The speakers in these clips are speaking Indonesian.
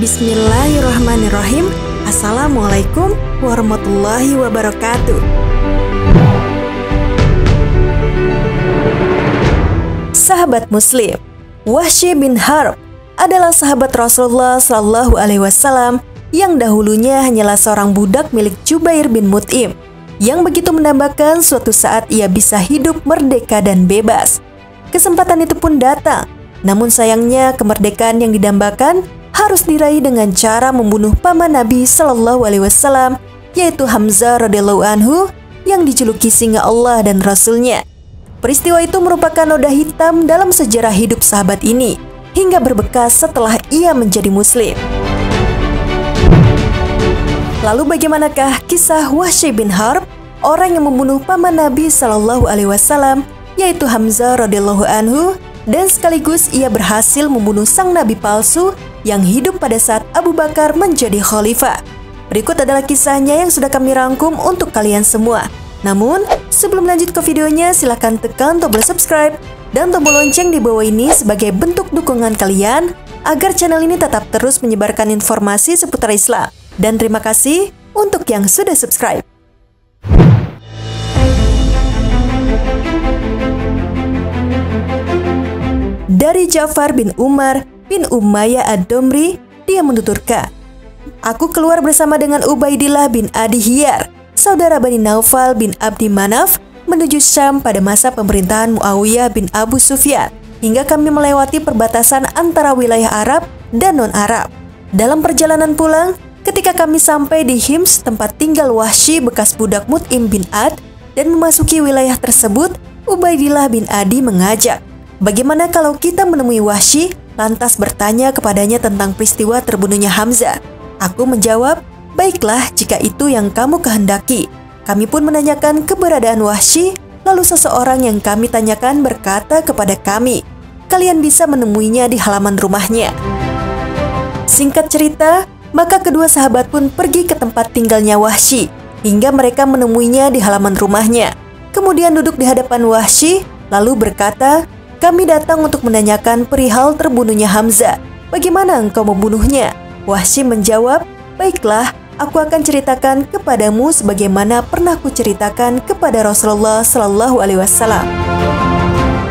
Bismillahirrahmanirrahim. Assalamualaikum warahmatullahi wabarakatuh. Sahabat Muslim, Wahsy bin Harb adalah sahabat Rasulullah Shallallahu Alaihi Wasallam yang dahulunya hanyalah seorang budak milik Jubair bin Mut'im, yang begitu mendambakan suatu saat ia bisa hidup merdeka dan bebas. Kesempatan itu pun datang, namun sayangnya kemerdekaan yang didambakan harus diraih dengan cara membunuh paman Nabi Shallallahu Alaihi Wasallam, yaitu Hamzah radhiyallahu anhu yang dijuluki singa Allah dan Rasulnya. Peristiwa itu merupakan noda hitam dalam sejarah hidup sahabat ini hingga berbekas setelah ia menjadi Muslim. Lalu bagaimanakah kisah Wahsy bin Harb, orang yang membunuh paman Nabi Shallallahu Alaihi Wasallam, yaitu Hamzah radhiyallahu anhu, dan sekaligus ia berhasil membunuh sang nabi palsu yang hidup pada saat Abu Bakar menjadi khalifah. Berikut adalah kisahnya yang sudah kami rangkum untuk kalian semua. Namun, sebelum lanjut ke videonya, silahkan tekan tombol subscribe dan tombol lonceng di bawah ini sebagai bentuk dukungan kalian agar channel ini tetap terus menyebarkan informasi seputar Islam. Dan terima kasih untuk yang sudah subscribe. Dari Ja'far bin Umar bin Umayyah ad-Damri, dia menuturkan, "Aku keluar bersama dengan Ubaidillah bin Adi Hiyar, saudara Bani Naufal bin Abdi Manaf, menuju Syam pada masa pemerintahan Muawiyah bin Abu Sufyan, hingga kami melewati perbatasan antara wilayah Arab dan non-Arab. Dalam perjalanan pulang, ketika kami sampai di Hims, tempat tinggal Wahsy bekas budak Mut'im bin Ad, dan memasuki wilayah tersebut, Ubaidillah bin Adi mengajak, 'Bagaimana kalau kita menemui Wahsy, lantas bertanya kepadanya tentang peristiwa terbunuhnya Hamzah?' Aku menjawab, 'Baiklah jika itu yang kamu kehendaki.' Kami pun menanyakan keberadaan Wahsy, lalu seseorang yang kami tanyakan berkata kepada kami, 'Kalian bisa menemuinya di halaman rumahnya.' Singkat cerita, maka kedua sahabat pun pergi ke tempat tinggalnya Wahsy, hingga mereka menemuinya di halaman rumahnya. Kemudian duduk di hadapan Wahsy, lalu berkata, 'Kami datang untuk menanyakan perihal terbunuhnya Hamzah. Bagaimana engkau membunuhnya?' Wahsy menjawab, 'Baiklah, aku akan ceritakan kepadamu sebagaimana pernah kuceritakan kepada Rasulullah Shallallahu Alaihi Wasallam.'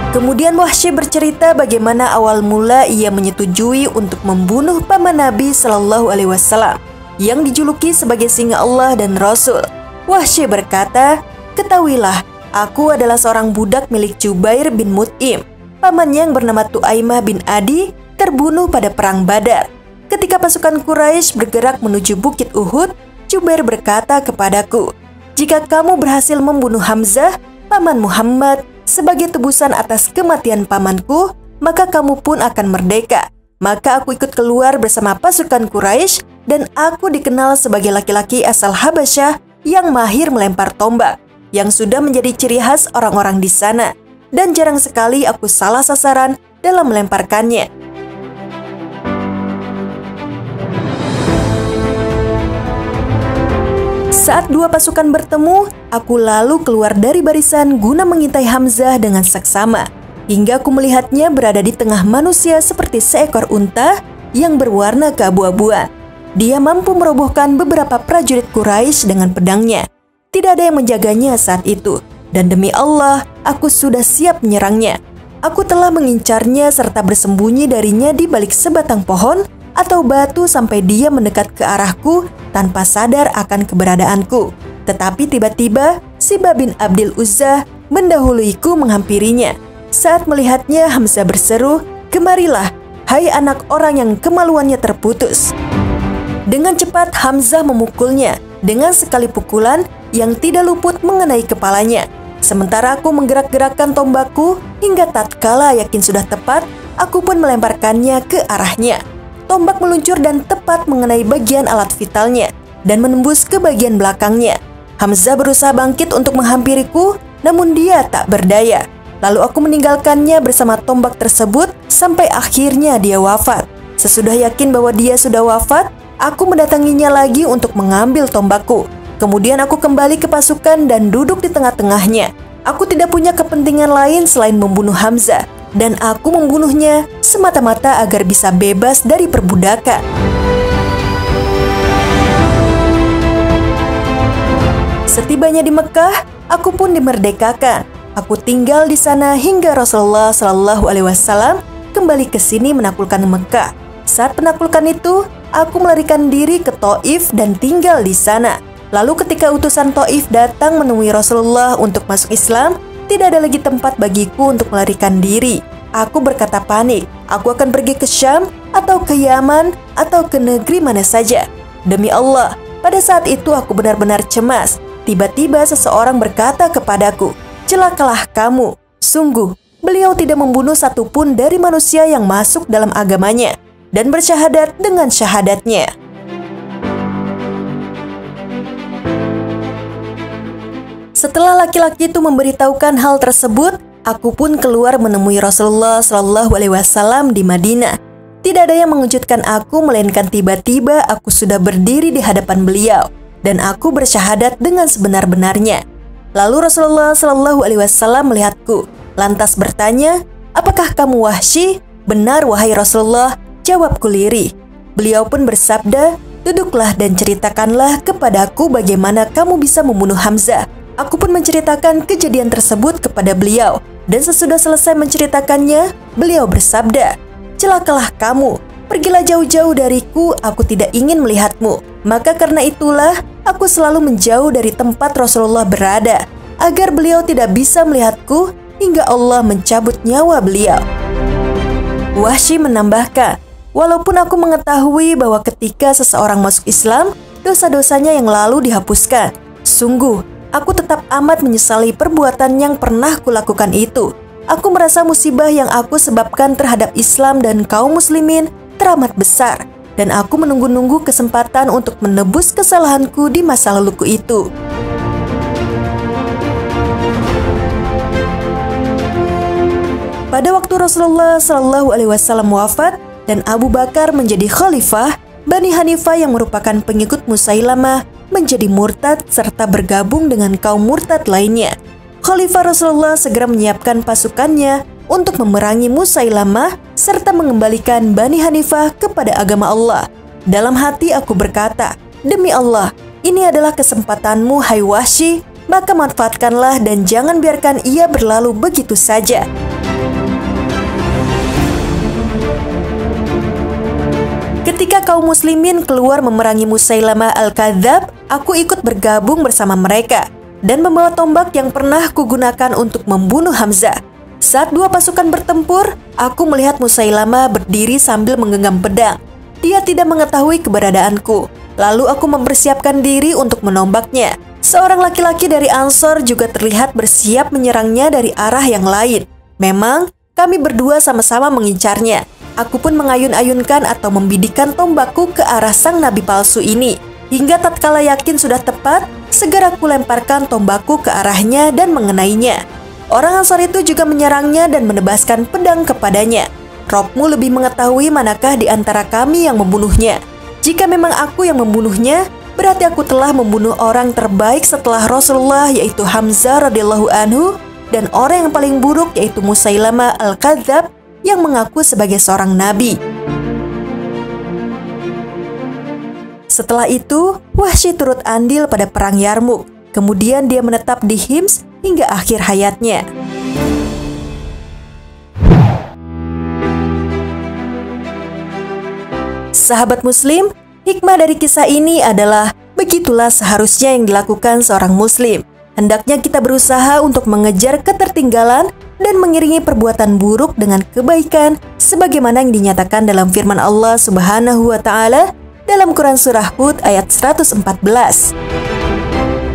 Kemudian Wahsy bercerita bagaimana awal mula ia menyetujui untuk membunuh paman Nabi Shallallahu Alaihi Wasallam yang dijuluki sebagai singa Allah dan Rasul. Wahsy berkata, 'Ketahuilah, aku adalah seorang budak milik Jubair bin Mut'im. Pamannya yang bernama Tu'aimah bin Adi terbunuh pada perang Badar. Ketika pasukan Quraisy bergerak menuju Bukit Uhud, Jubair berkata kepadaku, 'Jika kamu berhasil membunuh Hamzah, paman Muhammad, sebagai tebusan atas kematian pamanku, maka kamu pun akan merdeka.' Maka aku ikut keluar bersama pasukan Quraisy dan aku dikenal sebagai laki-laki asal Habasyah yang mahir melempar tombak, yang sudah menjadi ciri khas orang-orang di sana. Dan jarang sekali aku salah sasaran dalam melemparkannya. Saat dua pasukan bertemu, aku lalu keluar dari barisan guna mengintai Hamzah dengan saksama, hingga aku melihatnya berada di tengah manusia seperti seekor unta yang berwarna keabu-abuan. Dia mampu merobohkan beberapa prajurit Quraisy dengan pedangnya. Tidak ada yang menjaganya saat itu. Dan demi Allah, aku sudah siap menyerangnya. Aku telah mengincarnya serta bersembunyi darinya di balik sebatang pohon atau batu sampai dia mendekat ke arahku tanpa sadar akan keberadaanku. Tetapi tiba-tiba, Sibah bin Abdil Uzzah mendahuluiku menghampirinya. Saat melihatnya, Hamzah berseru, 'Kemarilah, hai anak orang yang kemaluannya terputus.' Dengan cepat Hamzah memukulnya dengan sekali pukulan yang tidak luput mengenai kepalanya. Sementara aku menggerak-gerakkan tombakku hingga tatkala yakin sudah tepat, aku pun melemparkannya ke arahnya. Tombak meluncur dan tepat mengenai bagian alat vitalnya dan menembus ke bagian belakangnya. Hamzah berusaha bangkit untuk menghampiriku, namun dia tak berdaya. Lalu aku meninggalkannya bersama tombak tersebut sampai akhirnya dia wafat. Sesudah yakin bahwa dia sudah wafat, aku mendatanginya lagi untuk mengambil tombakku. Kemudian aku kembali ke pasukan dan duduk di tengah-tengahnya. Aku tidak punya kepentingan lain selain membunuh Hamzah, dan aku membunuhnya semata-mata agar bisa bebas dari perbudakan. Setibanya di Mekah, aku pun dimerdekakan. Aku tinggal di sana hingga Rasulullah Shallallahu Alaihi Wasallam kembali ke sini menaklukkan Mekah. Saat penaklukan itu, aku melarikan diri ke Taif dan tinggal di sana. Lalu ketika utusan Taif datang menemui Rasulullah untuk masuk Islam, tidak ada lagi tempat bagiku untuk melarikan diri. Aku berkata panik, aku akan pergi ke Syam atau ke Yaman atau ke negeri mana saja. Demi Allah, pada saat itu aku benar-benar cemas. Tiba-tiba seseorang berkata kepadaku, "Celakalah kamu, sungguh beliau tidak membunuh satupun dari manusia yang masuk dalam agamanya dan bersyahadat dengan syahadatnya." Setelah laki-laki itu memberitahukan hal tersebut, aku pun keluar menemui Rasulullah Shallallahu Alaihi Wasallam di Madinah. Tidak ada yang mengejutkan aku, melainkan tiba-tiba aku sudah berdiri di hadapan beliau dan aku bersyahadat dengan sebenar-benarnya. Lalu Rasulullah Shallallahu Alaihi Wasallam melihatku, lantas bertanya, "Apakah kamu Wahsy?" "Benar wahai Rasulullah," jawabku lirih. Beliau pun bersabda, "Duduklah dan ceritakanlah kepadaku bagaimana kamu bisa membunuh Hamzah." Aku pun menceritakan kejadian tersebut kepada beliau, dan sesudah selesai menceritakannya, beliau bersabda, "Celakalah kamu, pergilah jauh-jauh dariku, aku tidak ingin melihatmu." Maka karena itulah, aku selalu menjauh dari tempat Rasulullah berada, agar beliau tidak bisa melihatku hingga Allah mencabut nyawa beliau. Wahsy menambahkan, walaupun aku mengetahui bahwa ketika seseorang masuk Islam, dosa-dosanya yang lalu dihapuskan, sungguh, aku tetap amat menyesali perbuatan yang pernah kulakukan itu. Aku merasa musibah yang aku sebabkan terhadap Islam dan kaum muslimin teramat besar, dan aku menunggu-nunggu kesempatan untuk menebus kesalahanku di masa laluku itu. Pada waktu Rasulullah Shallallahu Alaihi Wasallam wafat dan Abu Bakar menjadi khalifah, Bani Hanifah yang merupakan pengikut Musailamah menjadi murtad serta bergabung dengan kaum murtad lainnya. Khalifah Rasulullah segera menyiapkan pasukannya untuk memerangi Musailamah serta mengembalikan Bani Hanifah kepada agama Allah. Dalam hati aku berkata, "Demi Allah, ini adalah kesempatanmu hai Wahsy, maka manfaatkanlah dan jangan biarkan ia berlalu begitu saja." Ketika kaum muslimin keluar memerangi Musailamah al-Kadzab, aku ikut bergabung bersama mereka dan membawa tombak yang pernah kugunakan untuk membunuh Hamzah. Saat dua pasukan bertempur, aku melihat Musailamah berdiri sambil menggenggam pedang. Dia tidak mengetahui keberadaanku. Lalu aku mempersiapkan diri untuk menombaknya. Seorang laki-laki dari Ansor juga terlihat bersiap menyerangnya dari arah yang lain. Memang, kami berdua sama-sama mengincarnya. Aku pun mengayun-ayunkan atau membidikkan tombakku ke arah sang nabi palsu ini. Hingga tatkala yakin sudah tepat, segera kulemparkan tombakku ke arahnya dan mengenainya. Orang Ansor itu juga menyerangnya dan menebaskan pedang kepadanya. "Robmu lebih mengetahui manakah di antara kami yang membunuhnya. Jika memang aku yang membunuhnya, berarti aku telah membunuh orang terbaik setelah Rasulullah, yaitu Hamzah radhiyallahu anhu, dan orang yang paling buruk yaitu Musailamah al-Kadzab yang mengaku sebagai seorang nabi." Setelah itu, Wahsy turut andil pada perang Yarmuk. Kemudian dia menetap di Hims hingga akhir hayatnya. Sahabat Muslim, hikmah dari kisah ini adalah begitulah seharusnya yang dilakukan seorang Muslim. Hendaknya kita berusaha untuk mengejar ketertinggalan dan mengiringi perbuatan buruk dengan kebaikan sebagaimana yang dinyatakan dalam firman Allah Subhanahu wa taala dalam Quran surah Hud ayat 114.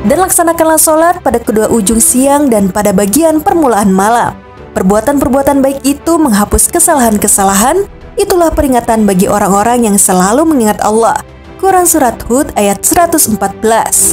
Dan laksanakanlah sholat pada kedua ujung siang dan pada bagian permulaan malam. Perbuatan-perbuatan baik itu menghapus kesalahan-kesalahan. Itulah peringatan bagi orang-orang yang selalu mengingat Allah. Quran surat Hud ayat 114.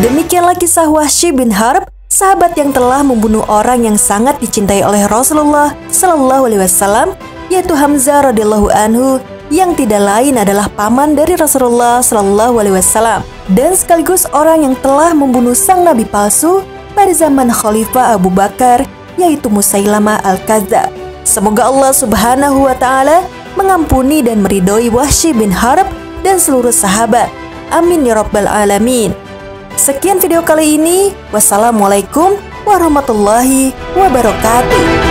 Demikianlah kisah Wahsy bin Harb, sahabat yang telah membunuh orang yang sangat dicintai oleh Rasulullah Sallallahu Alaihi Wasallam, yaitu Hamzah radhiyallahu anhu, yang tidak lain adalah paman dari Rasulullah Sallallahu Alaihi Wasallam dan sekaligus orang yang telah membunuh sang nabi palsu pada zaman Khalifah Abu Bakar, yaitu Musailamah al-Kadzab. Semoga Allah Subhanahu wa taala mengampuni dan meridhoi Wahsy bin Harb dan seluruh sahabat. Amin ya rabbal alamin. Sekian video kali ini. Wassalamualaikum warahmatullahi wabarakatuh.